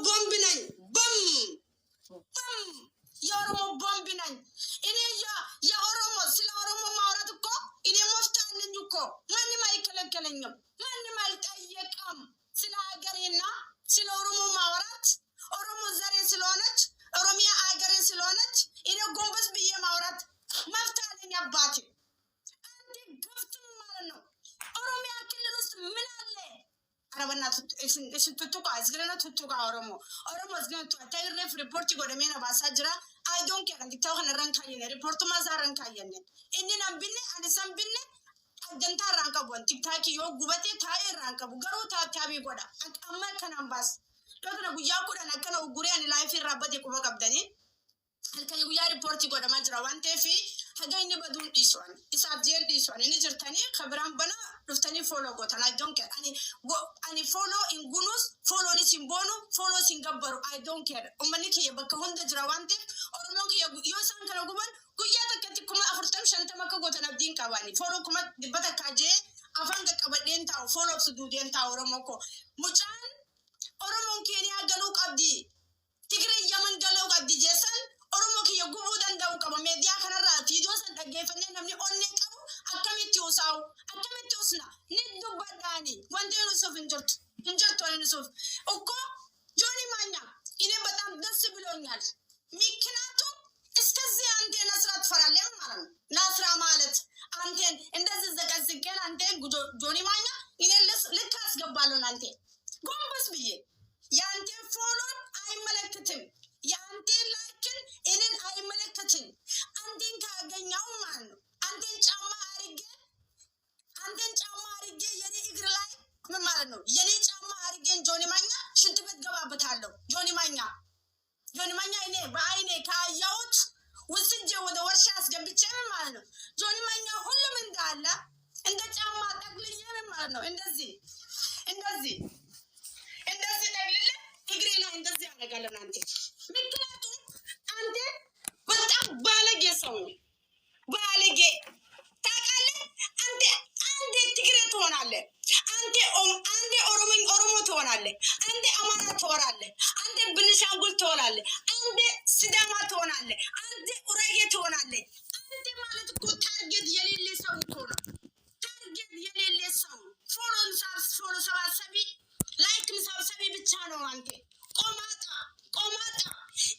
ቦምብ ነኝ የኦሮሞ ቦምብ ነኝ እኔ የኦሮሞ ስለ ኦሮሞ ማውራት እኮ እኔ ሞፍታለኝ እኮ ማንም አይከለከለኝም ማንም አልጠየቀም ስለ ሀገሬና ስለ ኦሮሞ ማውራት ኦሮሞ ዘሬ ስለሆነች ኦሮሚያ ሀገሬ ስለሆነች እኔ ጎንበስ ብዬ ማውራት መፍታለኝ አባቴ አንዴ ገፍቱም ማለት ነው ኦሮሚያ ክልል ውስጥ ምን አለ አረበና ስትቱቃ አዝግረና ቱቱቃ ኦሮሞ አዝግረና ታይሬፍ ሪፖርት ጎደሜና ባሳጅራ I don't care እንዲታው ከነራንካየነ ሪፖርቱ ማዛራንካየነ እኔና ቢነ አንሰም ቢነ አጀንታ ራንካቦን ቲክታክ ዮ ጉበቴ ታይ ራንካቡ ገሩ ታታቢ ጎዳ አቀማ ከናምባስ ለከነ ጉያ ጎዳ ነከነ ጉሪያን ላይፍ ይራበቴ ኩበ ቀብደኒ አልከኒ ጉያ ሪፖርት ጎዳ ማጅራ ዋንቴ ፊ ሀገይነ በዱን ዲስዋን ኢሳብጀል ዲስዋን እኔ ጅርተኒ ከብራን በና ዱፍተኒ ፎሎ ጎታ I don't care ani follow in gunus follow ni simbono follow singabaru I don't care umaniki yebaka honda jira wante oromo ki yo san kala guban guya takati kuma afurtam shanta maka gota na din kabani follow kuma dibata kaje afanga kabaden ta follow su duden ta oromo ko muchan oromo kenya galu qabdi tigre yaman galu qabdi jesan oromo ki yagubu dandau kaba media kana rati jo san dagefane namni onne qabu akamiti usaw akamiti usna niddu badani wande yusuf እንጀት ወንሱፍ እኮ ጆኒ ማኛ እኔ በጣም ደስ ብሎኛል ምክንያቱም እስከዚህ አንተ ነስራ ትፈራለህ ማለት ነው ነስራ ማለት አንተን እንደዚህ ዘቀዝቀን አንተ ጆኒ ማኛ እኔ ልክ አስገባለሁ አንተ ጎንበስ ብዬ ያንተ ፎሎን አይመለከትም ያንተ ላይክን እኔን አይመለከትም አንተን ካገኘው ማለት ነው አንተን ጫማ አርጌ የኔ እግር ላይ ምን ማለት ነው የኔ ጫማ አርጌን ጆኒ ማኛ ሽንት ቤት ገባበታለሁ ጆኒ ማኛ እኔ በአይኔ ካያሁት ወስጄ ወደ ወርሻ አስገብቼ ምን ማለት ነው ጆኒ ማኛ ሁሉም እንዳለ እንደ ጫማ ጠቅልዬ ምን ማለት ነው እንደዚህ ጠቅልዬ እግሬ ላይ እንደዚህ አደርጋለሁ አንተ ምክንያቱም አንተ በጣም ባለጌ ሰው ባለጌ ታውቃለህ አንተ ትግሬ ትሆናለህ አንተ ኦሮሞ ትሆናለህ አንተ አማራ ትሆናለህ አንተ ብንሻንጉል ትሆናለህ አንተ ሲዳማ ትሆናለህ አንተ ኡራጌ ትሆናለህ አንተ ማለት እኮ ታርጌት የሌለ ሰው እኮ ነው ታርጌት የሌለ ሰው ፎሎ ሰባሰቢ ላይክ ሰባሰቢ ብቻ ነው አንተ ቆማጣ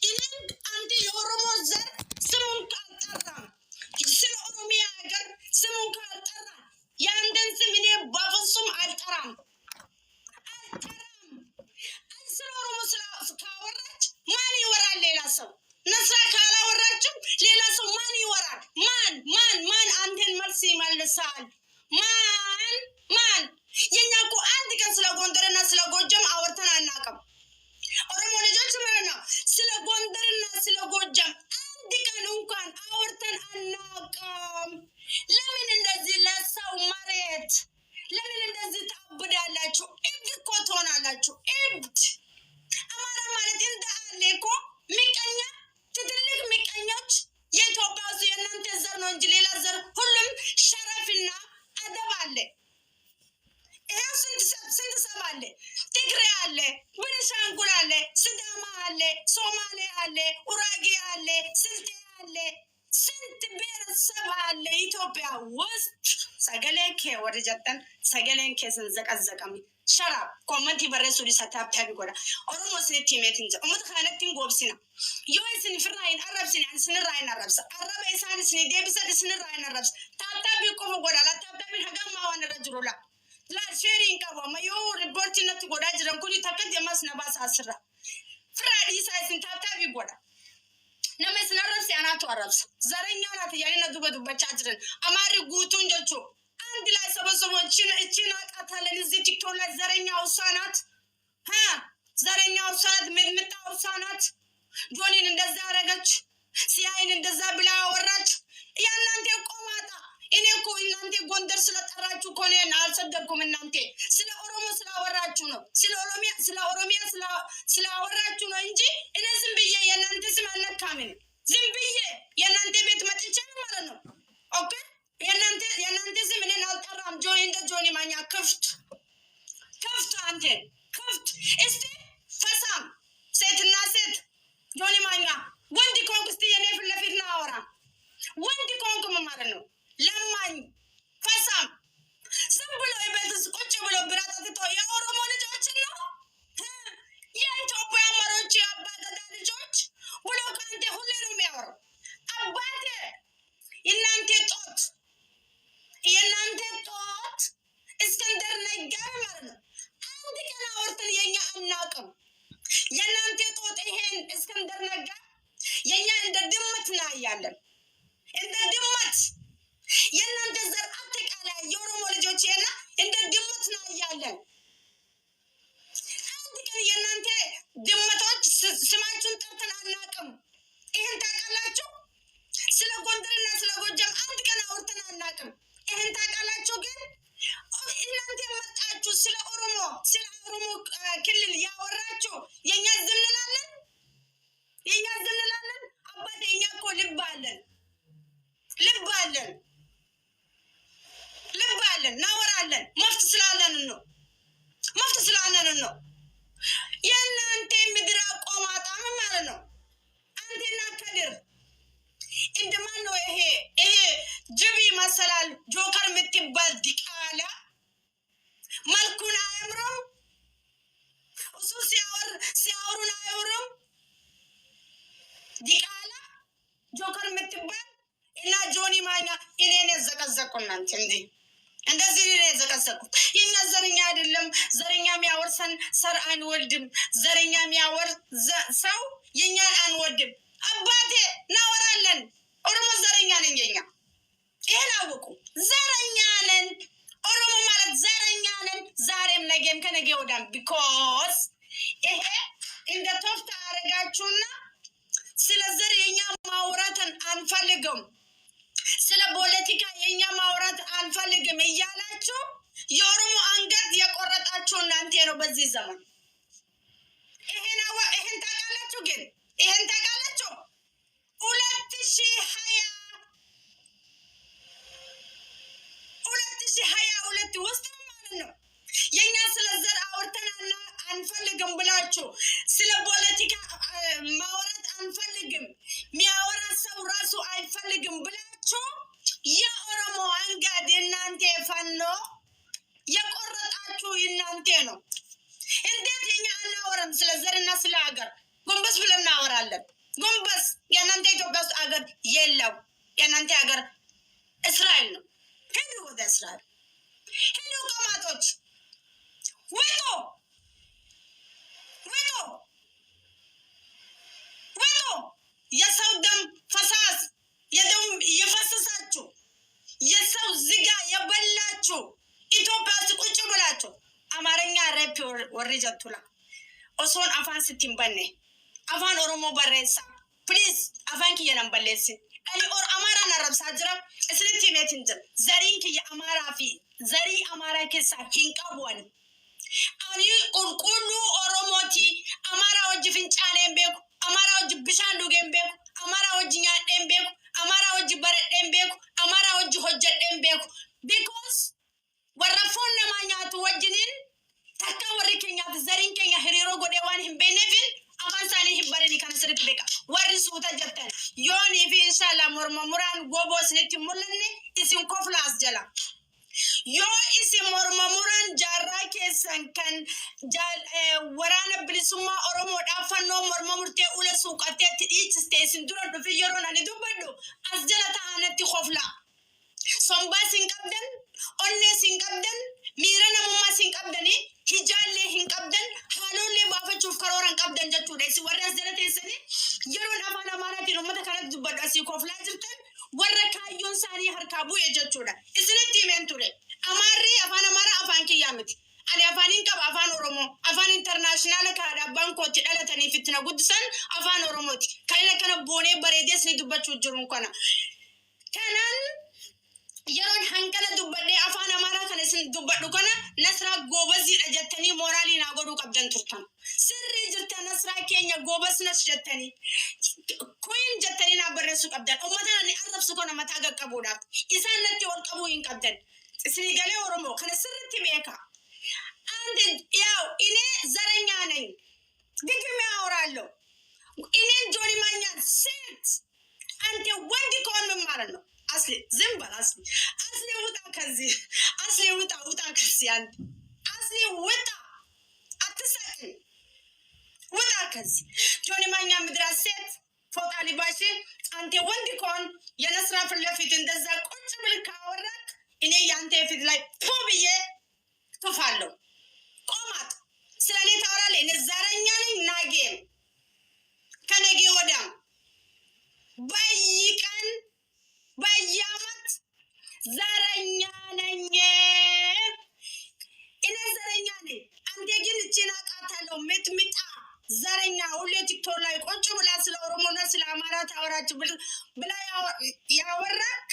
እኔን አንተ የኦሮሞ ዘር ስሙን ካልጠራም ስለ ኦሮሚያ ሀገር ስሙን ካልጠራም ያንደን ስም እኔ በፍጹም አልጠራም ስለ ኦሮሞ ካወራች ማን ይወራል ሌላ ሰው ነስራ ካላወራችም ሌላ ሰው ማን ይወራል ማን አንተን መልስ ይመልሳል ማን የኛ እኮ አንድ ቀን ስለ ጎንደርና ስለ ጎጃም አወርተን አናውቅም ኦሮሞ ልጆች ማለት ነው ስለ ጎንደርና ስለ ጎጃም አንድ ቀን እንኳን አወርተን አናውቅም ለምን እንደዚህ ለሰው መሬት ለምን እንደዚህ ታብዳላችሁ እብድ እኮ ትሆናላችሁ እብድ አማራ ማለት እንዳለ እኮ ምቀኛ ትልቅ ምቀኞች የኢትዮጵያ ውስጥ የእናንተ ዘር ነው እንጂ ሌላ ዘር ሁሉም ሸረፍና አደብ አለ ይሄው ስንት ሰብ አለ ትግሬ አለ ቤኒሻንጉል አለ ሲዳማ አለ ሶማሌ አለ ኡራጌ አለ ስልጤ አለ ስንት ብሔረሰብ አለ ኢትዮጵያ ውስጥ ሰገሌንኬ ወደ ጀጠን ሰገሌንኬ ስንዘቀዘቀሚ ሸራብ ኮመንቲ በረሱ ሊሳታብታቢ ጎዳ ኦሮሞ ስንቲ ሜት እንጂ ኡመት ካነቲን ጎብሲና ዮይስን ፍራይን አረብሲን ስንራይን አረብስ አረበ ኢሳን ስኒ ደብሰ ስንራይን አረብስ ታታቢ ቆፎ ጎዳ ላታታቢ ሀገማ ዋን ረጅሩላ ላ ሼሪንግ ቀባ ማዮ ሪፖርት ነት ጎዳ ጅረን ኩሊ ተከት የማስነባስ አስራ ፍራዲ ሳይስን ታታቢ ጎዳ ነመስ ነረብስ ያናቱ አረብስ ዘረኛ ናት ያኔ ነዱበዱ በቻጅረን አማሪ ጉቱን ጀቹ አንድ ላይ ሰበሰቦችን እቺና ቃታለን እዚህ ቲክቶክ ላይ ዘረኛው ሳናት ዘረኛው ሳናት ምጥምጣው ሳናት ጆኒን እንደዛ አረገች ሲያይን እንደዛ ብላ ወራች ያናንተ ቆማጣ እኔ እኮ እናንተ ጎንደር ስለጠራችሁ እኮ ነው አልሰደብኩም እናንተ ስለ ኦሮሞ ስላወራችሁ ነው ስለ ኦሮሚያ ስላወራችሁ ነው እንጂ እኔ ዝም ብዬ የእናንተ ስም አልነካምን ዝም ብዬ የእናንተ ቤት መጥቼ ማለት ነው ኦኬ የእናንተ ስም እኔን አልጠራም ጆኒ እንደ ጆኒ ማኛ ክፍት አንተ ክፍት እስቲ ፈሳም አናቅም። የእናንተ ጦጥ ይሄን እስክንድር ነጋ የኛ እንደ ድመት እናያለን፣ እንደ ድመት የእናንተ ዘር አጠቃላይ የኦሮሞ ልጆች የና እንደ ድመት እናያለን። አንድ ቀን የእናንተ ድመቶች ስማችሁን ጠርተን አናቅም። ይህን ታውቃላችሁ? ስለ ጎንደርና ስለ ጎጃም አንድ ቀን አውርተን አናቅም። ይህን ታውቃላችሁ? ግን እናንተ መጣችሁ ስለ ኦሮሞ ክልል ያወራችሁ የኛ ዝምንላለን፣ የኛ ዝምንላለን። አባቴ የኛ እኮ ልብ አለን፣ ልብ አለን፣ ልብ አለን፣ እናወራለን። መፍት ስላለን ነው፣ መፍት ስላለን ነው። የእናንተ ምድር ቆማጣ ማለት ነው። አንተና ከድር እንደማን ነው ይሄ ጅቢ መሰላል ጆከር የምትባል ዲቃላ መልኩን አያምሩም። እሱ ሲያወሩን አያምሩም። ዲቃላ ጆከር የምትባል እና ጆኒ ማኛ እኔን ያዘቀዘቁ እናንተ እንደዚህ ነው ያዘቀዘቁት። የኛ ዘረኛ አይደለም። ዘረኛ የሚያወርሰን ሰር አንወልድም። ዘረኛ የሚያወር ሰው የኛን አንወድም። አባቴ እናወራለን። ኦሮሞ ዘረኛ ነኝ። የኛ ይሄን አወቁ። ዘረኛ ነን። ኦሮሞ ማለት ዘረኛ ነን። ዛሬም ነገም ከነገ ወዲያም ቢኮዝ ይሄ እንደ ቶፍታ አረጋችሁና ስለ ዘር የኛ ማውራትን አንፈልግም፣ ስለ ፖለቲካ የኛ ማውራት አንፈልግም እያላችሁ የኦሮሞ አንገት የቆረጣችሁ እናንተ ነው በዚህ ዘመን። ይሄን ታውቃላችሁ? ግን ይሄን ታውቃላችሁ? 2022 ውስጥ ማለት ነው የኛ ስለ ዘር አውርተን አንፈልግም ብላችሁ ስለ ፖለቲካ ማውራት አንፈልግም፣ ሚያወራ ሰው ራሱ አይፈልግም ብላችሁ የኦሮሞ አንገት እናንተ ፋኖ የቆረጣችሁ እናንተ ነው። እንዴት የኛ አናወራም? ስለ ዘርና ስለ ሀገር ጎንበስ ብለን እናወራለን። ጎንበስ የእናንተ ኢትዮጵያ ውስጥ ሀገር የለም። የእናንተ ሀገር እስራኤል ነው። ሄዱ ወደ እስራኤል ሄዱ። ቀማጦች ውጡ፣ ውጡ፣ ውጡ። የሰው ደም ፈሳስ የፈሰሳችሁ የሰው ዝጋ የበላችሁ ኢትዮጵያ ውስጥ ቁጭ ብላችሁ አማርኛ ሬፕ ወሪጀቱላ ኦሶን አፋን ስትንበኔ አፋን ኦሮሞ በሬሳ ፕሊዝ አፋን ክየነን በሌስን እኔ አማራ ነረብሳ ጅራ እስልቲ ሜትን ጅር ዘሪን ክየ አማራ ፊ ዘሪ አማራ ኬሳ ሂንቀቡን አኒ ቁልቁሉ ኦሮሞቲ አማራ ወጅ ፍንጫኔን ቤኩ አማራ ወጅ ብሻን ዱጌን ቤኩ አማራ ወጅ ኛዴን ቤኩ አማራ ወጅ በረዴን ቤኩ አማራ ወጅ ሆጀዴን ቤኩ ቢኮዝ ወረፎን ለማኛቱ ወጅኒን ተካ ወሪ ኬኛት ዘሪን ኬኛ ህሪሮ ጎዴዋን ሂምቤኔፊን አፋንሳኒ ሂበረኒ ከንስርት ቤካ ወሪ ሱታ ጀተን ዮኒ ፊ ኢንሻአላ ሞርሞሙራን ጎቦስ ነቲ ሙለኔ ኢሲን ኮፍላ አስጀላ ዮ ኢሲ ሞርሞሙራን ጃራ ኬሰን ከን ወራነ ብሊሱማ ኦሮሞ ዳፋኖ ሞርሞሙርቴ ኡለ ሱቀቴ ኢችስቴ ሲንዱሮ ዱፍየሮና ኒዱበዱ አስጀላ ታአነቲ ኮፍላ ሶምባ ሲንቀብደን ኦኔ ሲንቀብደን ሚረና ሙማ ሲንቀብደኒ ሂጃሌ ሂንቀብደን ሃሎሌ ባፈቹፍ ከሮራን ቀብደን ጀቱ ደስ ወራስ ደለቴሰኒ የሮን አፋና ማራቲ ነው መተከለ ዱበዳ ሲኮፍላ ጅርተን ወረካዩን ሳኒ ሀርካቡ የጀቹዳ እስለቲ ሜንቱሬ አማሪ አፋና ማራ አፋን ኪያምት አኒ አፋኒን ቀብ አፋን ኦሮሞ አፋን ኢንተርናሽናል ካዳ ባንኮት ዳለተኒ ፍትነ ጉድሰን አፋን ኦሮሞት ከነ ቦኔ በሬዴስ ni ዱበቹ ጅሩን ኮና ከናን የሮን ሀንቀለ ዱበዴ አፋን አማራ ከነስን ዱበዱ ከነ ነስራ ጎበዚ አጀተኒ ሞራሊ ናጎዱ ቀብደን ቱርታን ስሪ ጅርተ ነስራ ኬኛ ጎበስ ነስ ጀተኒ ኮይን ጀተኒ ናበረሱ ቀብደን ኡመታን አረፍሱ ኮነ መታገቀቡዳት ኢሳነት ወልቀቡ ይንቀብደን እስኒ ገሌ ኦሮሞ ከነስርቲ ቤካ አንድ ያው እኔ ዘረኛ ነኝ ድግም ያወራለሁ እኔ ጆሪ ማኛን ሴት አንተ ወንድ ኮን ማለት ነው አስሊ ዝምባል አስሊ ውጣ ከዚህ አስሊ ውጣ ከዚህ አንተ አስሊ ውጣ አትሳቂ ውጣ ከዚህ ጆኒ ማኛ ምድራ ሴት ፎጣ ሊባሽ አንተ ወንድ ኮን የነስራ ፍለፊት እንደዛ ቁጭ ብል ካወራክ እኔ ያንተ ፊት ላይ ፖብዬ ተፋለው ቆማት ስለኔ ታወራለህ እኔ ዛሬ ዘረኛ ሁሌ ቲክቶክ ላይ ቁጭ ብላ ስለ ኦሮሞና ስለ አማራ ታወራች ብላ ያወራክ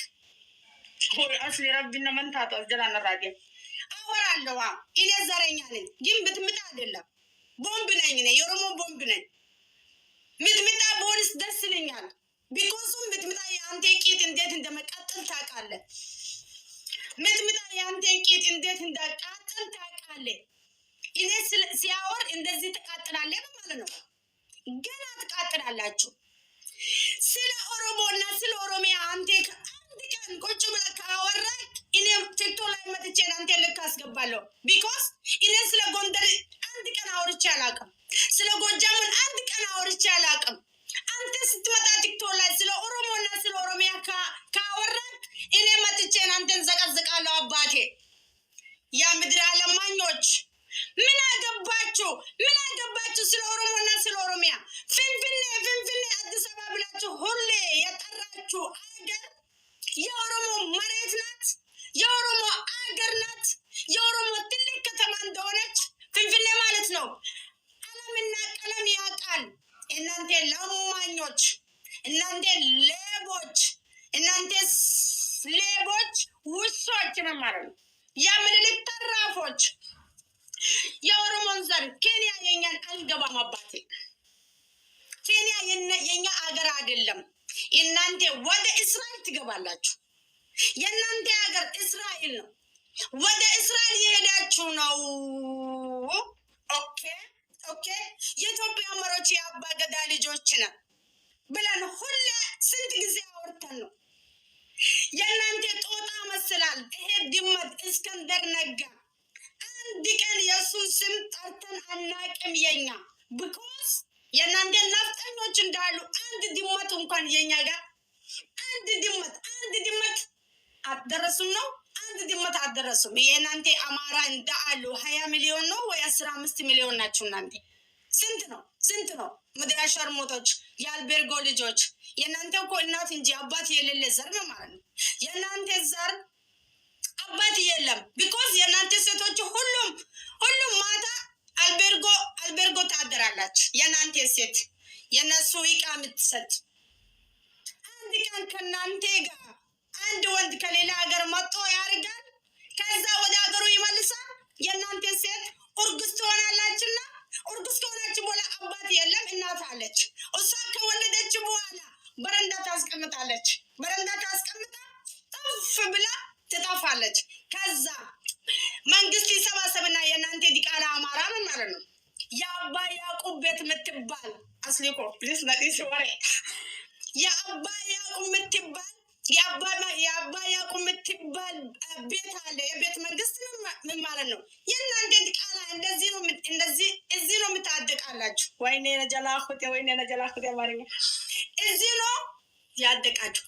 አስሊ ረቢና መንታቷ ጀላና ራዲያ አወራለሁ። እኔ ዘረኛ ነኝ ግን ብትምጣ አይደለም ቦምብ ነኝ እኔ የኦሮሞ ቦምብ ነኝ። ምትምጣ ቦልስ ደስ ይለኛል። ቢኮዙም ምትምጣ የአንተ ቂጥ እንዴት እንደመቃጠል ታውቃለህ። ምትምጣ የአንተ ቂጥ እንዴት እንደቃጠል ታውቃለህ። እኔ ሲያወር እንደዚህ ትቃጥላለህ ማለት ነው። ገና ትቃጥላላችሁ። ስለ ኦሮሞና ስለ ኦሮሚያ አንተ አንድ ቀን ቁጭ ብለህ ካወራህ እኔ ቲክቶክ ላይ መጥቼ አንተ ልክ አስገባለሁ። ቢኮዝ እኔ ስለ ጎንደር አንድ ቀን አውርቼ አላውቅም። ስለ ጎጃምን አንድ ቀን አውርቼ አላውቅም። አንተ ስትመጣ ቲክቶክ ላይ ስለ ኦሮሞና ስለ ኦሮሚያ ካወራህ እኔ መጥቼ አንተን ዘቀዝቃለሁ። አባቴ ያ ምድር አለማኞች ምን አገባችሁ? ምን አገባችሁ ስለ ኦሮሞና ስለ ኦሮሚያ? ፍንፍኔ አዲስ አበባ ብላችሁ ሁሌ የጠራችሁ አገር የኦሮሞ መሬት ናት። የኦሮሞ አገር ናት። የኦሮሞ ትልቅ ከተማ እንደሆነች ፍንፍኔ ማለት ነው። ቀለምና ቀለም ያውቃል። እናንተ ለማኞች፣ እናንተ ሌቦች፣ እናንተ ሌቦች ውሾች ነው ማለት ነው። የምልልት ተራፎች የኦሮሞን ዘር ኬንያ የኛን አንገባም። አባቴ ኬንያ የኛ አገር አይደለም። እናንተ ወደ እስራኤል ትገባላችሁ። የእናንተ ሀገር እስራኤል ነው። ወደ እስራኤል የሄዳችሁ ነው። ኦኬ የኢትዮጵያ መሮች የአባ ገዳ ልጆች ነን ብለን ሁሌ ስንት ጊዜ አውርተን ነው። የእናንተ ጦጣ መስላል። ይሄ ድመት እስከንደር ነጋ አንድ ቀን የእሱን ስም ጠርተን አናቅም። የኛ ቢኮዝ የእናንተ ነፍጠኞች እንዳሉ አንድ ድመት እንኳን የኛ ጋር አንድ ድመት አትደረሱም ነው። አንድ ድመት አትደረሱም። የእናንተ አማራ እንዳሉ 20 ሚሊዮን ነው ወይ 15 ሚሊዮን ናችሁ እናንተ። ስንት ነው ምድር ሸርሙጦች፣ የአልቤርጎ ልጆች። የእናንተ እኮ እናት እንጂ አባት የሌለ ዘር ነው ማለት ነው። የእናንተ ዘር አባት የለም። ቢኮዝ የእናንተ ሴቶች ሁሉም ማታ አልቤርጎ ታደራላችሁ። የእናንተ ሴት የነሱ ይቃ የምትሰጥ አንድ ቀን ከእናንተ ጋር አንድ ወንድ ከሌላ ሀገር መጥቶ ያርጋል። ከዛ ወደ ሀገሩ ይመልሳል። የእናንተ ሴት ኡርጉዝ ትሆናላችና ኡርጉዝ ከሆነች በኋላ አባት የለም እናት አለች። እሷ ከወለደች በኋላ በረንዳ ታስቀምጣለች። በረንዳ ታስቀምጣ ጠፍ ብላ ትጠፋለች። ከዛ መንግስት ይሰባሰብና የእናንተ ዲቃላ አማራ ምን ማለት ነው? የአባ ያዕቆብ ቤት የምትባል አስሊኮ ፕሊስ ነጢስ ወሬ የአባ ያዕቆብ የምትባል የአባ ያዕቆብ የምትባል ቤት አለ። የቤት መንግስት ምን ማለት ነው? የእናንተ ዲቃላ እንደዚህ ነው እዚህ ነው የምታደቃላችሁ። ወይኔ ነጀላሁት ማረኛ እዚህ ነው ያደቃችሁ።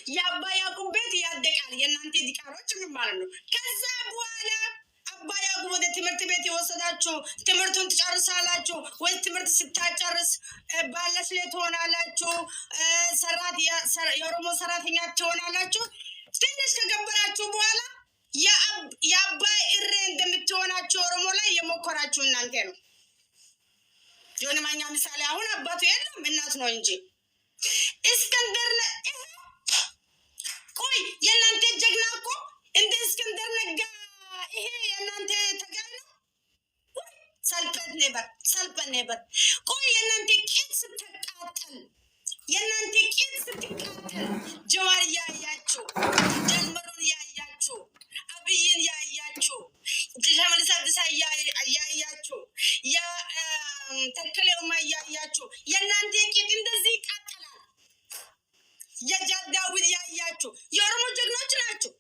የአባ ያዕቆብ ቤት ያደቃል። የእናንተ ዲቃሎች ምን ማለት ነው? ከዛ በኋላ አባ ያዕቆብ ወደ ትምህርት ቤት የወሰዳችሁ ትምህርቱን ትጨርሳላችሁ ወይ? ትምህርት ስታጨርስ ባለስ ላይ ትሆናላችሁ። የኦሮሞ ሰራተኛ ትሆናላችሁ። ትንሽ ከገበራችሁ በኋላ የአባይ እሬ እንደምትሆናችሁ ኦሮሞ ላይ የሞከራችሁ እናንተ ነው። የሆነ ማኛ ምሳሌ አሁን አባቱ የለም እናት ነው እንጂ እስከንደር ቆይ የእናንተ ጀግና እኮ እንደ እስከንደር ነጋ ይሄ የእናንተ ተጋይ ነው። ሰልፈን ነበር። ቆይ የእናንተ ቂጥ ስትቃጠል ጀዋር ያያችሁ፣ ጀንበሩን ያያችሁ፣ አብይን ያያችሁ፣ ሽመልስ አብዲሳ ያያችሁ፣ ተክሌውማ ያያችሁ። የእናንተ ቂጥ እንደዚህ ይቃጠላል። የጃዳዊት ያያችሁ የኦሮሞ ጀግኖች ናችሁ።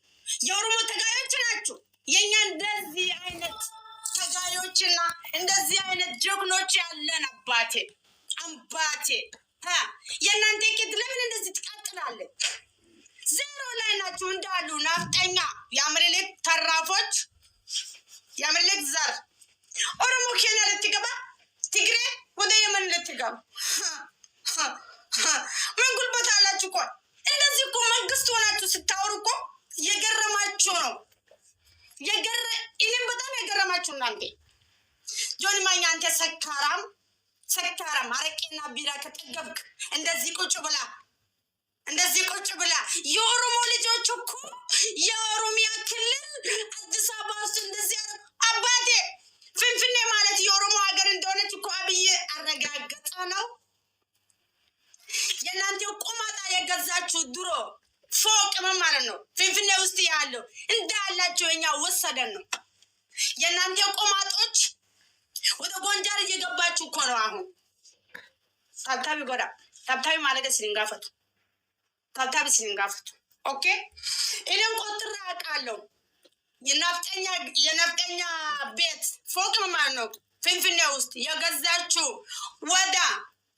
የኦሮሞ ተጋዮች ናችሁ። የኛ እንደዚህ አይነት ተጋዮችና እንደዚህ አይነት ጀግኖች ያለን አባቴ የእናንተ ቂጥ ለምን እንደዚህ ትቃጥላለች? ዜሮ ላይ ናችሁ እንዳሉ ናፍጠኛ የአምልክ ተራፎች የአምልክ ዘር ኦሮሞ ኬንያ ልትገባ ትግሬ ወደ የመን ልትገባ ምን ጉልበት አላችሁ? እኮ እንደዚህ እኮ መንግስት ሆናችሁ ስታወሩ እኮ የገረማችሁ ነው። እኔም በጣም የገረማችሁ እናንተ ጆኒ ማኛ አንተ ሰካራም አረቄና ቢራ ከጠገብክ እንደዚህ ቁጭ ብላ የኦሮሞ ልጆች እኮ የኦሮሚያ ክልል አዲስ አበባ ውስጥ እንደዚህ አባቴ ፍንፍኔ ማለት የኦሮሞ ሀገር እንደሆነች እኮ አብይ አረጋገጠ ነው። የእናንተ ቆማጣ የገዛችሁ ድሮ ፎቅ ምን ማለት ነው? ፍንፍኔ ውስጥ ያለው እንዳላችሁ የኛ ወሰደን ነው። የእናንተ ቆማጦች ወደ ጎንደር እየገባችሁ እኮ ነው። አሁን ታብታቢ ማለት ስንጋፈቱ ኦኬ። እኔም ቆጥሬ አውቃለሁ። የነፍጠኛ ቤት ፎቅ ማለት ነው ፍንፍኔ ውስጥ የገዛችሁ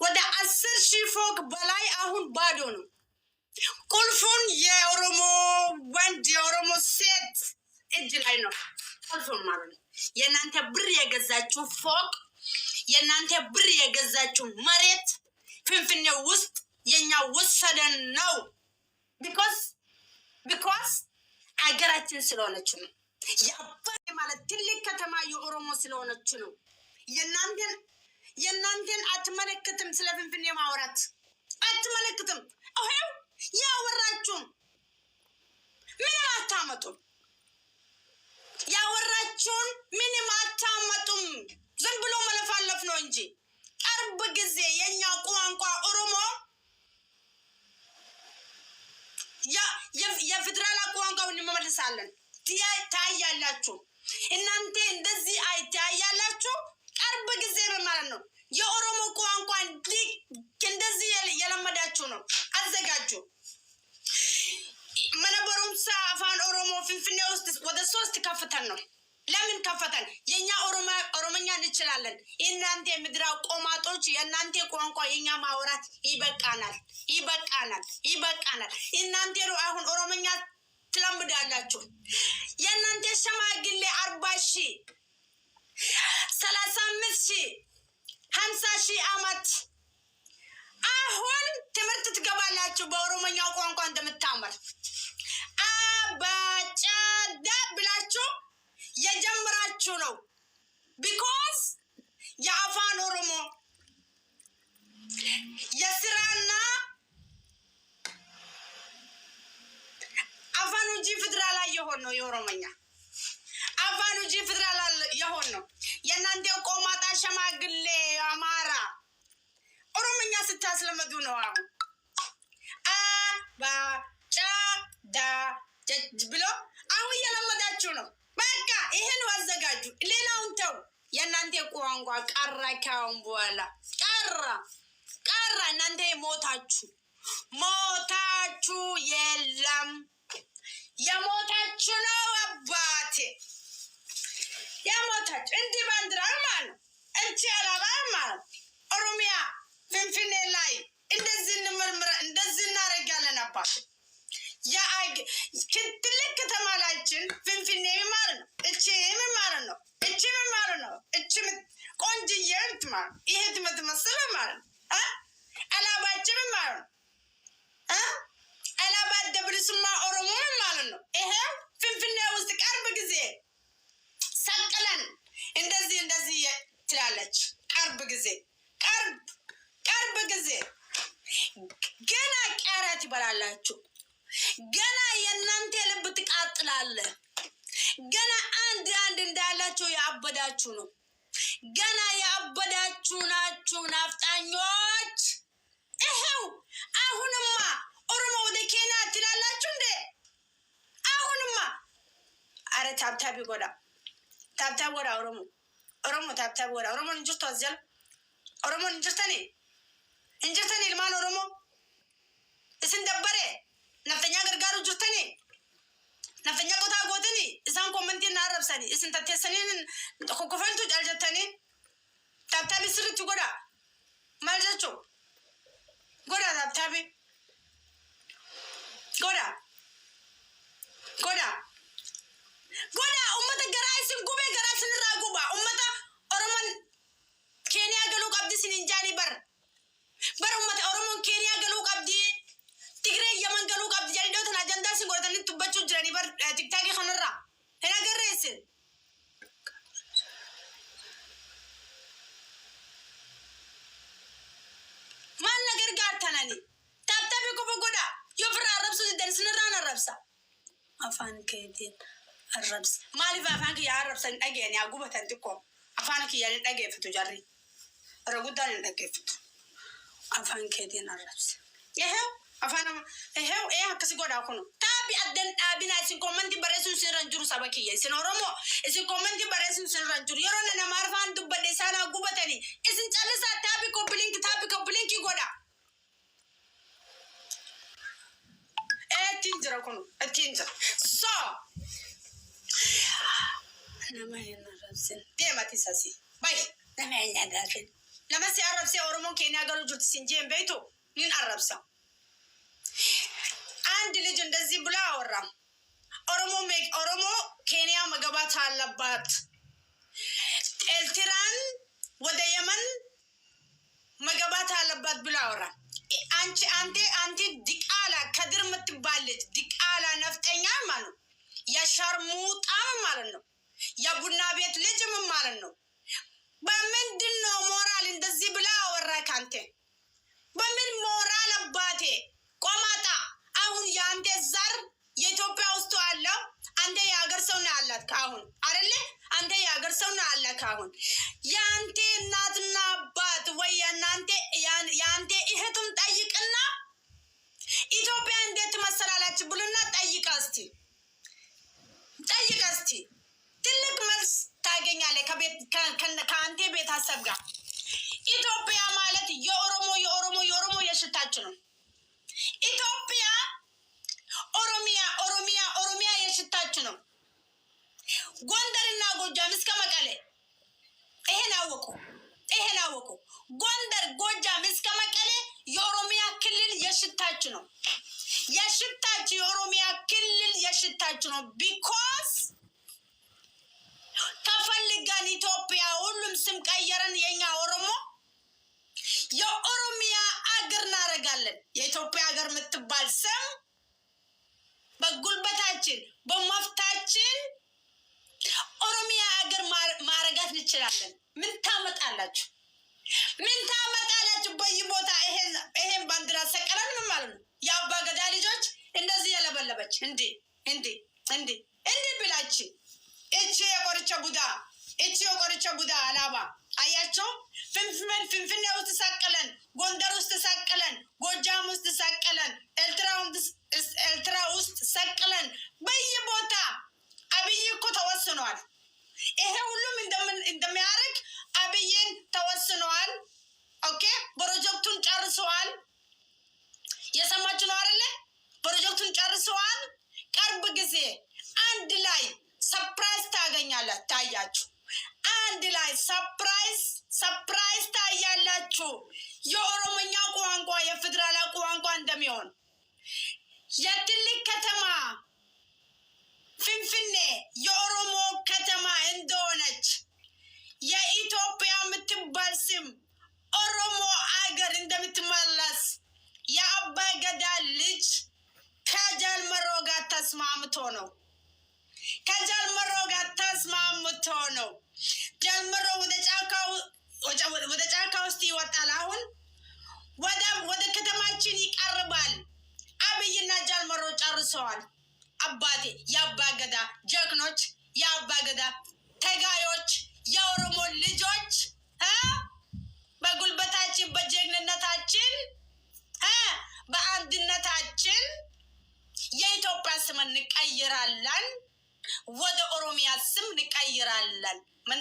ወደ 10,000 ፎቅ በላይ አሁን ባዶ ነው። ቁልፉን የኦሮሞ ወንድ የኦሮሞ ሴት እጅ ላይ ነው ቁልፉን ማለት ነው። የእናንተ ብር የገዛችሁ ፎቅ የእናንተ ብር የገዛችሁ መሬት ፍንፍኔ ውስጥ የኛ ወሰደን ነው። ቢኮዝ አገራችን ስለሆነች ነው። የአባይ ማለት ትልቅ ከተማ የኦሮሞ ስለሆነች ነው። የእናንተን አትመለክትም። ስለ ፍንፍኔ ማውራት አትመለክትም። ይኸው ያወራችሁም ምንም አታመጡም። ያወራችሁን ምንም አታመጡም። ዝም ብሎ መለፋለፍ ነው እንጂ ቅርብ ጊዜ የኛ ቋንቋ ኦሮሞ የፌደራል ቋንቋውን እንመልሳለን ታያላችሁ። እናንተ እንደዚህ አይታያላችሁ። ቅርብ ጊዜ ማለት ነው የኦሮሞ ቋንቋ እንደዚህ የለመዳችሁ ነው። አዘጋጁ። መነበሩምሳ አፋን ኦሮሞ ፍንፍኔ ውስጥ ወደ 3 ከፍተን ነው። ለምን ከፈተን? የኛ ኦሮሞኛ እንችላለን። እናንተ ምድራ ቆማጦች የእናንተ ቋንቋ የኛ ማውራት ይበቃናል። እናንተ አሁን ኦሮሞኛ ትለምዳላችሁ። የእናንተ ሸማግሌ 40,000 35,000 50,000 ዓመት አሁን ትምህርት ትገባላችሁ በኦሮሞኛ ቋንቋ እንደምታመር አባጫዳ ብላችሁ የጀመራችሁ ነው። ቢኮዝ የአፋን ኦሮሞ የስራና አፋን እንጂ ፌደራል የሆን ነው። የኦሮሞኛ አፋን እንጂ ፌደራል የሆን ነው። የእናንተ ቆማጣ ሸማግሌ አማራ ኦሮሞኛ ስታስለመዱ ነው። አባጫዳ ብሎ አሁን እየለመዳችሁ ነው። በቃ ይሄን አዘጋጁ። ሌላውን ተው። የእናንተ ቋንቋ ቀረ። ካሁን በኋላ ቀረ። እናንተ ሞታችሁ የለም። የሞታችሁ ነው አባቴ የሞታችሁ። እንዲህ ባንዲራ ማለት ነው። እንቺ አላባ ማለት ኦሮሚያ ፍንፍኔ ላይ እንደዚህ እንደዚህ እናደርጋለን አባቴ። ትልቅ ከተማላችን ፍንፍኔ ማለት ነው። እቺ ማለት ነው። እቺ ቆንጅዬ ማለት ይሄ ትመስል ማለት ነው። አላባችን ማለት ነው። አላባ ደብልስማ ኦሮሞ ማለት ነው። ይሄ ፍንፍኔ ውስጥ ቅርብ ጊዜ ሰቅለን እንደዚህ ትላለች። ቅርብ ጊዜ ገና ቀረት ይበላላችሁ። ገና የእናንተ ልብ ትቃጥላለ። ገና አንድ እንዳላችሁ ያበዳችሁ ነው። ገና ያበዳችሁ ናችሁ ናፍጣኞች። ይሄው አሁንማ ኦሮሞ ወደ ኬንያ ትላላችሁ እንዴ? አሁንማ አረ ታብታቢ ጎዳ ኦሮሞ ታብታቢ ጎዳ ኦሮሞ እንጅርቶ አዘል ኦሮሞ እንጅርተኔ ልማን ኦሮሞ እስን ደበሬ ነፍጠኛ ገርጋሩ ጅርተኒ ነፍጠኛ ቆታ ጎትኒ እሳን ኮመንቲ እናረብሰኒ እስን ተተሰኒን ኮኮፈልቱ ጫልጀተኒ ታብታቢ ስርቱ ጎዳ ማልጀቹ ጎዳ ታብታቢ ጎዳ ኡመተ ገራይስን ጉቤ ገራይስን ራጉባ ኡመተ ኦሮሞን ኬንያ ገሉ ቀብዲ ሲንንጃኒ በር ኡመተ ኦሮሞን ኬንያ ገሉ ቀብዲ ትግሬ የመን ገሉ ቀብዲ ጃሊዶትን አጀንዳ ሲንጎርተን ቱበቹ ጅራኒ በር ቲክታክ ኸነራ ሄና ገሬስ كيدين الربس مالي فافانك يا الربس أجين يا جوبة تنتكم أفانك يا لين أجي فتجاري رجودان أجي فتو أفان كيدين الربس يهو أفانا يهو إيه كسي قد أكونو تابي أدن أبينا إسم كومنتي بريسون سيرانجور سباكية إسم أورمو إسم كومنتي بريسون سيرانجور يرون أنا مارفان دبلي سانا جوبة تاني إسم جالسة تابي كوبلينك يقودا تنجر أكونو تنجر nama yana rabsin de mati sasi bai nama yana rabsin lama si arabsi oromo kenya garu jurti sinje beito nin arabsa and legend dazi bula awra oromo kenya magabat alabat eltiran wada yaman magabat alabat bula awra anti dikala kadir mtbalej dikala naftenya malu ya sharmuta malno ya ቡና ቤት ልጅ ምን ማለት ነው በምንድነው ሞራል እንደዚህ ብላ ወራካንተ በምን ሞራል አባቴ ቆማጣ አሁን ያንተ ዘር የኢትዮጵያ ውስጥ አለ አንተ የሀገር ሰው ነው አላት ካሁን አይደለ አንተ የሀገር ሰው ነው አላት ካሁን ያንተ እናትና አባት ወይ ያንተ እህትም ጠይቅና ኢትዮጵያ እንዴት መሰላላችሁ ብሉና ጠይቃ እስቲ ትልቅ መልስ ታገኛለህ ከአንተ ቤተሰብ ጋር ኢትዮጵያ ማለት የኦሮሞ የሽታችሁ ነው ኢትዮጵያ ኦሮሚያ የሽታችሁ ነው ጎንደርና ጎጃም እስከ መቀሌ ይሄን አወቁ ጎንደር ጎጃም እስከ መቀሌ የኦሮሚያ ክልል የሽታችሁ ነው የኦሮሚያ ክልል የሽታችሁ ነው ቢኮዝ ተፈልገን ኢትዮጵያ ሁሉም ስም ቀየረን የኛ ኦሮሞ የኦሮሚያ አገር እናረጋለን የኢትዮጵያ አገር የምትባል ስም በጉልበታችን በመፍታችን ኦሮሚያ አገር ማረጋት እንችላለን ምን ታመጣላችሁ በየቦታ ይሄን ባንዲራ ሰቀለን ምን ማለት ነው የአባ ገዳ ልጆች እንደዚህ ያለበለበች እንዴ ብላችሁ እቺ የቆርቸ ቡዳ አላባ አያቸው ፍንፍኔ ውስጥ ሰቀለን ጎንደር ውስጥ ሰቀለን ጎጃም ውስጥ ሰቀለን ኤርትራ ውስጥ ሰቀለን በየቦታ አብይ እኮ ተወስኗል ይሄ ሁሉም እንደሚያደርግ አብይን ተወስኗል ኦኬ ፕሮጀክቱን ጨርሰዋል የሰማችሁ ነው አይደለ ፕሮጀክቱን ጨርሰዋል ቅርብ ጊዜ አንድ ላይ ሰርፕራይዝ ታያችሁ አንድ ላይ ሰርፕራይዝ ታያላችሁ የኦሮሞኛ ቋንቋ የፌደራል ቋንቋ እንደሚሆን የትልቅ ከተማ ፍንፍኔ የኦሮሞ ከተማ እንደሆነች የኢትዮጵያ የምትባል ስም ኦሮሞ አገር እንደምትመለስ የአባ ገዳ ልጅ ከጃልመሮ ጋር ተስማምቶ ነው ጃልመሮ ወደ ጫካ ውስጥ ይወጣል አሁን ወደ ከተማችን ይቀርባል አብይና ጃልመሮ ጨርሰዋል አባቴ የአባ ገዳ ጀግኖች የአባ ገዳ ተጋዮች የኦሮሞ ልጆች በጉልበታችን በጀግንነታችን በአንድነታችን የኢትዮጵያ ስም እንቀይራለን ወደ ኦሮሚያ ስም እንቀይራለን ምን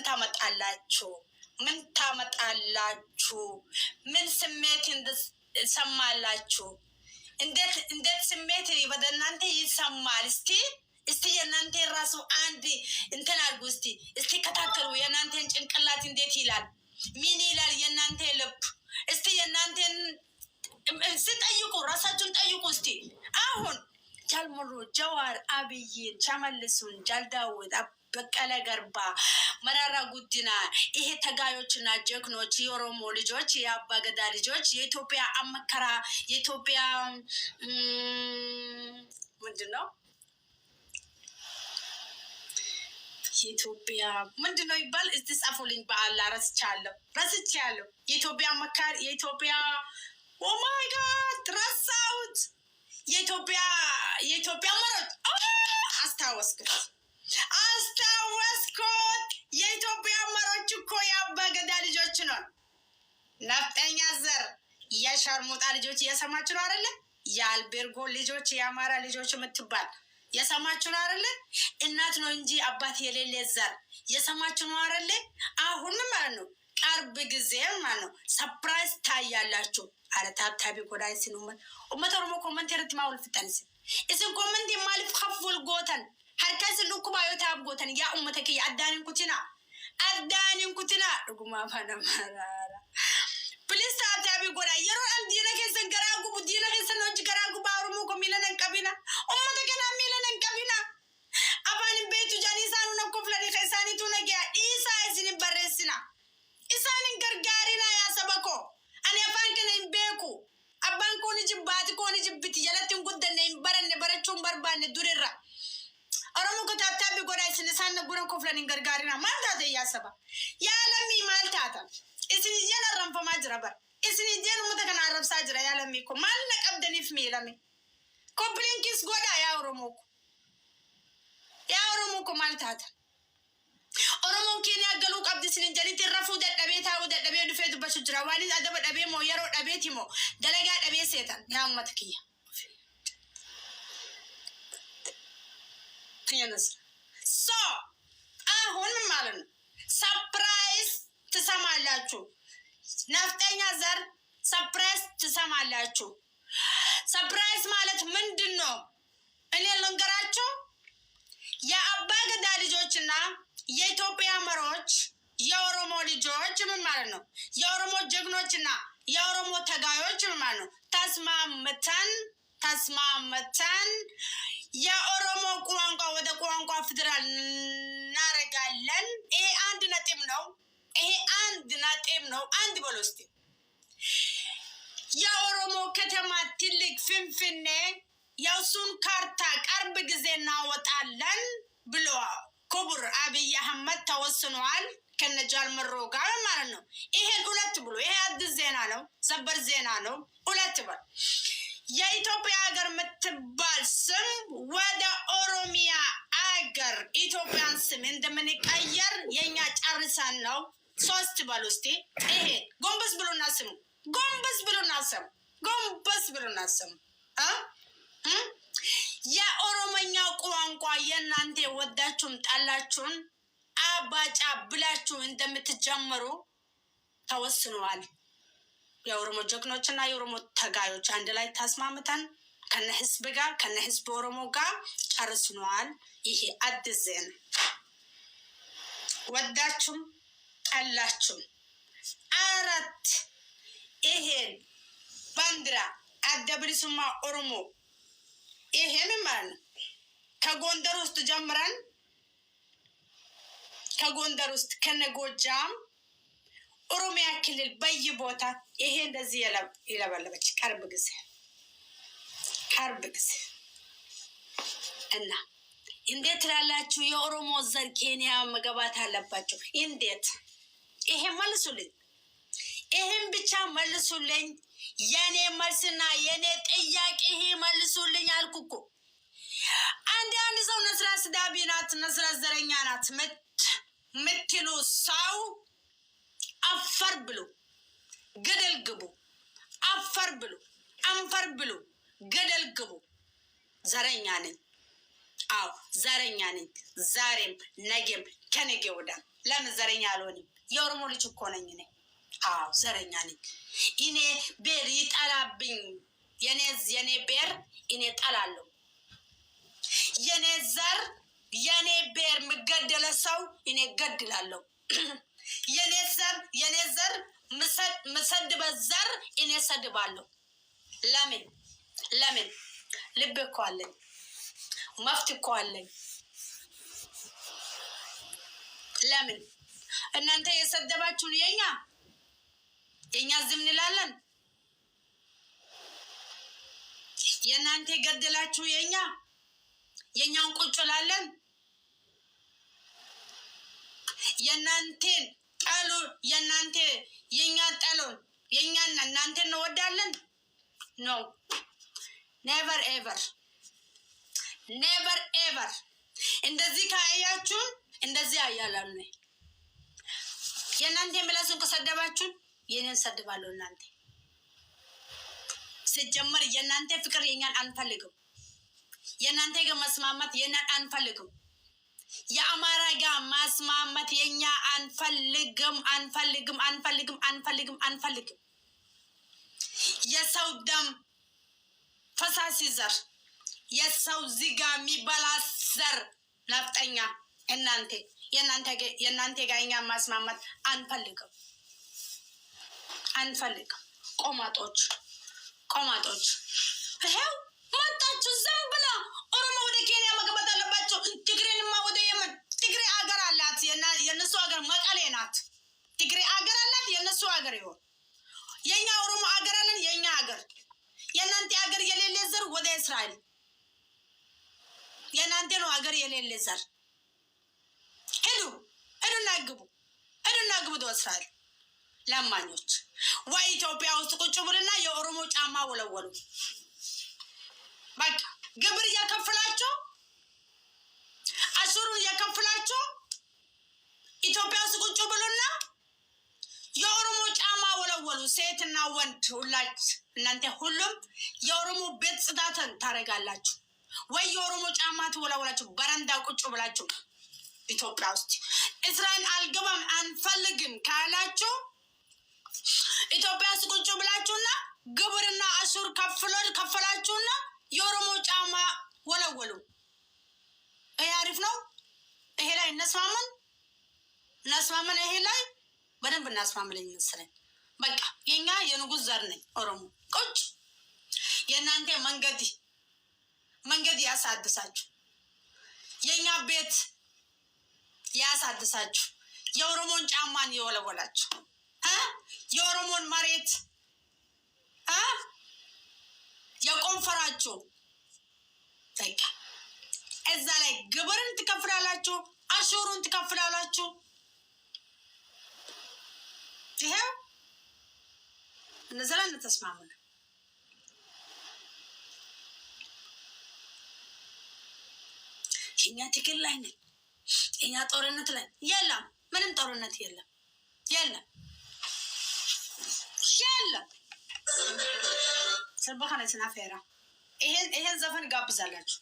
ታመጣላችሁ ምን ስሜት እንደሰማላችሁ እንዴት ስሜት በእናንተ ይሰማል እስቲ የእናንተ ራሱ አንድ እንትን አድርጉ እስቲ ከታተሉ የእናንተን ጭንቅላት እንዴት ይላል ምን ይላል የእናንተ ልብ እስቲ የእናንተን ስጠይቁ ራሳችሁን ጠይቁ እስቲ አሁን ጃልመሮ ጀዋር አብይን ሸመልሱን ጃልዳውት በቀለ ገርባ መራራ ጉዲና ይሄ ተጋዮችና ጀግኖች የኦሮሞ ልጆች የአባ ገዳ ልጆች የኢትዮጵያ አመከራ የኢትዮጵያ ምንድነው ይባል እስቲ ጻፉልኝ በአላ ረስቻለሁ የኢትዮጵያ አመካሪ የኢትዮጵያ ኦ ማይ ጋድ ረሳሁት የኢትዮጵያ መሮጥ አስታወስኩት የኢትዮጵያ አመራሮች እኮ የአባገዳ ልጆች ነው ነፍጠኛ ዘር የሸርሙጣ ልጆች እየሰማችሁ ነው አይደለ የአልቤርጎ ልጆች የአማራ ልጆች የምትባል የሰማችሁ ነው አይደለ እናት ነው እንጂ አባት የሌለ ዘር የሰማችሁ ነው አይደለ አሁን ማለት ነው ቅርብ ጊዜ ማለት ነው ሰርፕራይዝ ታያላችሁ አረ ታብታቢ ጎዳይ ሲኑመን ኡመተሩ ኮመንት የርት ማውል ፍጠንስ እስን ኮመንት የማልፍ ከፍል ጎተን ሀርካስ ልኩባዮ ታብ ጎተን ያ ኡመተከ ያዳኒን ኩቲና ዱጉማ ፈነማራ ፕሊስ ታብታቢ ጎዳይ የሮ አንዲነ ከሰን ገራጉ ቡዲነ ከሰን ነው ገራጉ ባሩሙ ኮሚለን እንቀቢና ኡመተከና ሚለን እንቀቢና አባን ቤቱ ጃኒሳኑ ነኮፍለኒ ከሳኒቱ ነገያ ኢሳ እስኒ በረስና ኢሳንን ገርጋሪና ያሰበኮ አኔ ፋንከነ ኢምቤኩ አባን ኮኒ ጅባት ኮኒ ጅብት የለትን ጉደነ ኢምበረነ በረቹን በርባነ ዱሪራ አረሙ ከታብታቢ ጎዳይ ስንሳነ ጉረን ኮፍለን ገርጋሪና ማልታተ ያሰባ ያለሚ ማልታታ እስኒ ጀነ ረንፈማ ጅራበር እስኒ ጀነ ሙተከና ረብሳ ጅራ ያለሚ ኮ ማልነ ቀብደኒፍ ሚለሚ ኮምፕሊንኪስ ጎዳ ያውሩሙ ኮ ማልታታ ኦሮሞ ኬንያ ገሉ ቀብድ ስንጀሪ ትረፉ ደደቤታው ደደቤ ዱፌቱ በሽጅራ ዋሊ አደበ ደቤ ሞ የሮ ደቤቲ ሞ ደለጋ ደቤ ሴታን ያመትክያ ትየነስ ሶ አሁን ማለት ነው ሰርፕራይዝ ትሰማላችሁ ነፍጠኛ ዘር ሰርፕራይዝ ትሰማላችሁ ሰርፕራይዝ ማለት ምንድነው እኔ ልንገራችሁ የአባገዳ ልጆችና የኢትዮጵያ መሮች የኦሮሞ ልጆች ምን ማለት ነው የኦሮሞ ጀግኖችና የኦሮሞ ተጋዮች ምን ማለት ነው ተስማምተን የኦሮሞ ቋንቋ ወደ ቋንቋ ፌደራል እናረጋለን ይሄ አንድ ነጥብ ነው አንድ በሎስቲ የኦሮሞ ከተማ ትልቅ ፍንፍኔ የሱን ካርታ ቅርብ ጊዜ እናወጣለን ብሎ ክቡር አብይ አህመድ ተወስኗል ከነጃል መሮ ጋር ማለት ነው ይሄን ሁለት ብሎ ይሄ አዲስ ዜና ነው ሰበር ዜና ነው ሁለት ብሎ የኢትዮጵያ ሀገር ምትባል ስም ወደ ኦሮሚያ አገር ኢትዮጵያን ስም እንደምንቀየር የኛ ጨርሰን ነው ሶስት በሉ እስቲ ይሄ ጎንበስ ብሎና ስም የኦሮሞኛ ቋንቋ የናንተ ወዳችሁም ጣላችሁን አባጫ ብላችሁ እንደምትጀምሩ ተወስኗል የኦሮሞ ጀግኖችና የኦሮሞ ተጋዮች አንድ ላይ ተስማምተን ከነ ህዝብ ኦሮሞ ጋር ጨርሰናል ይሄ አዲስ ዜና ወዳችሁም ጣላችሁም አራት ይሄን ባንዲራ አደብሪሱማ ኦሮሞ ይሄን ማለት ነው ከጎንደር ውስጥ ጀምረን ከጎንደር ውስጥ ከነጎጃም ኦሮሚያ ክልል በየቦታ ይሄ እንደዚህ ይለበለበች ቅርብ ጊዜ እና እንዴት ላላችሁ የኦሮሞ ዘር ኬንያ መገባት አለባችሁ እንዴት ይሄ መልሱልኝ ይሄን ብቻ መልሱልኝ የኔ መልስና የኔ ጥያቄ ይሄ መልሱልኝ አልኩኩ አንድ ሰው ነስራ ስዳቢ ናት ነስራ ዘረኛ ናት ምትሉ ሰው አፈር ብሎ ገደል ግቡ አፈር ብሎ አንፈር ብሎ ገደል ግቡ ዘረኛ ነኝ አው ዘረኛ ነኝ ዛሬም ነገም ከነገ ወዲያ ለምን ዘረኛ አልሆንም የኦሮሞ ልጅ እኮ ነኝ ነኝ አው ዘረኛ ነኝ እኔ ቤር ይጣላብኝ የኔ ቤር እኔ ጣላለሁ የኔ ዘር የኔ ቤር ምገደለ ሰው እኔ ገድላለሁ የኔ ዘር ምሰድበ ዘር እኔ ሰድባለሁ ለምን ልብ እኮ አለኝ መፍት እኮ አለኝ ለምን እናንተ የሰደባችሁን የኛ ዝም እንላለን የናንተ ገደላችሁ የኛን ቁጭላለን የናንተን ጣሉ የናንተ የኛ ጣሉን የኛና እናንተ እንወዳለን ኖ never ever እንደዚህ ካያችሁ እንደዚህ አያላሉ የእናንተ ምላሱን ከሰደባችሁ የኔን ሰድባለሁ እናንተ ሲጀመር የእናንተ ፍቅር የኛን አንፈልግም የእናንተ ጋር መስማማት የኛን አንፈልግም የአማራ ጋር ማስማማት የኛ አንፈልግም አንፈልግም አንፈልግም አንፈልግም አንፈልግም የሰው ደም ፈሳሲ ዘር የሰው ዚጋ የሚበላዘር ነፍጠኛ የእናንተ ጋር እኛ ማስማማት አንፈልግም አንፈልግም ቆማጦች ይሄው መጣችሁ ዝም ብላ ኦሮሞ ወደ ኬንያ መግባት አለባቸው ትግሬንማ ወደ የመን ትግሬ አገር አላት የነሱ አገር መቀሌ ናት ትግሬ አገር አላት የነሱ አገር ይሆን የኛ ኦሮሞ አገር አለን የኛ አገር የእናንተ አገር የሌለ ዘር ወደ እስራኤል የእናንተ ነው አገር የሌለ ዘር ሄዱና ግቡ ወደ እስራኤል ለማኞች ወይ ኢትዮጵያ ውስጥ ቁጭ ብሉና የኦሮሞ ጫማ ወለወሉ በቃ ግብር እየከፈላችሁ አሽሩን እየከፈላችሁ ኢትዮጵያ ውስጥ ቁጭ ብሉና የኦሮሞ ጫማ ወለወሉ ሴትና ወንድ ሁላችሁ እናንተ ሁሉም የኦሮሞ ቤት ጽዳትን ታረጋላችሁ ወይ የኦሮሞ ጫማ ትወለወላችሁ በረንዳ ቁጭ ብላችሁ ኢትዮጵያ ውስጥ እስራኤል አልገባም አንፈልግም ካላችሁ ኢትዮጵያ ውስጥ ቁጭ ብላችሁና ግብርና አሽር ከፈላችሁና የኦሮሞ ጫማ ወለወሉ ይሄ አሪፍ ነው ይሄ ላይ እናስማመን ይሄ ላይ በደንብ እናስማምለኝ መሰለኝ በቃ የኛ የንጉስ ዘር ነኝ ኦሮሞ ቁጭ የእናንተ መንገድ ያሳድሳችሁ የኛ ቤት ያሳድሳችሁ የኦሮሞን ጫማን የወለወላችሁ የኦሮሞን መሬት የቆንፈራችሁ በቃ እዛ ላይ ግብርን ትከፍላላችሁ አሽሩን ትከፍላላችሁ ይሄው እነዛ ላይ ተስማሙን እኛ ትግል ላይ ነን እኛ ጦርነት ላይ የለም ምንም ጦርነት የለም ስልባካነ ስናፈራ ይሄን ዘፈን ጋብዛላችሁ